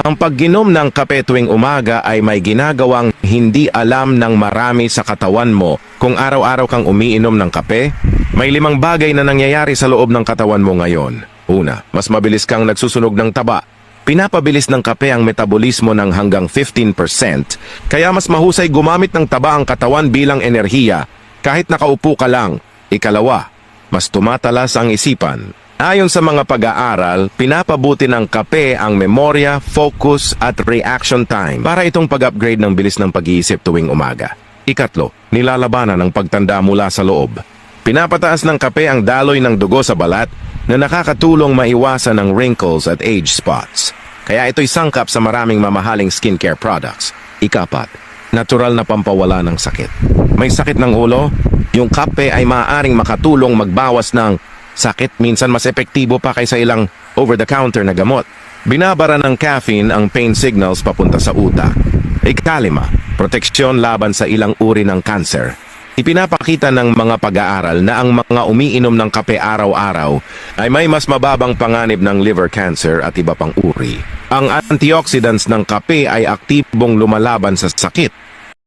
Ang pagginom ng kape tuwing umaga ay may ginagawang hindi alam ng marami sa katawan mo. Kung araw-araw kang umiinom ng kape, may 5 bagay na nangyayari sa loob ng katawan mo ngayon. Una, mas mabilis kang nagsusunog ng taba. Pinapabilis ng kape ang metabolismo ng hanggang 15%, kaya mas mahusay gumamit ng taba ang katawan bilang enerhiya kahit nakaupo ka lang. Ikalawa, mas tumatalas ang isipan. Ayon sa mga pag-aaral, pinapabuti ng kape ang memorya, focus at reaction time para itong pag-upgrade ng bilis ng pag-iisip tuwing umaga. Ikatlo, nilalabanan ang pagtanda mula sa loob. Pinapataas ng kape ang daloy ng dugo sa balat na nakakatulong maiwasan ang wrinkles at age spots. Kaya ito'y sangkap sa maraming mamahaling skincare products. Ikapat, natural na pampawala ng sakit. May sakit ng ulo? Yung kape ay maaaring makatulong magbawas ng sakit, minsan mas epektibo pa kaysa ilang over-the-counter na gamot. Binabara ng caffeine ang pain signals papunta sa utak. Ikalima, proteksyon laban sa ilang uri ng cancer. Ipinapakita ng mga pag-aaral na ang mga umiinom ng kape araw-araw ay may mas mababang panganib ng liver cancer at iba pang uri. Ang antioxidants ng kape ay aktibong lumalaban sa sakit.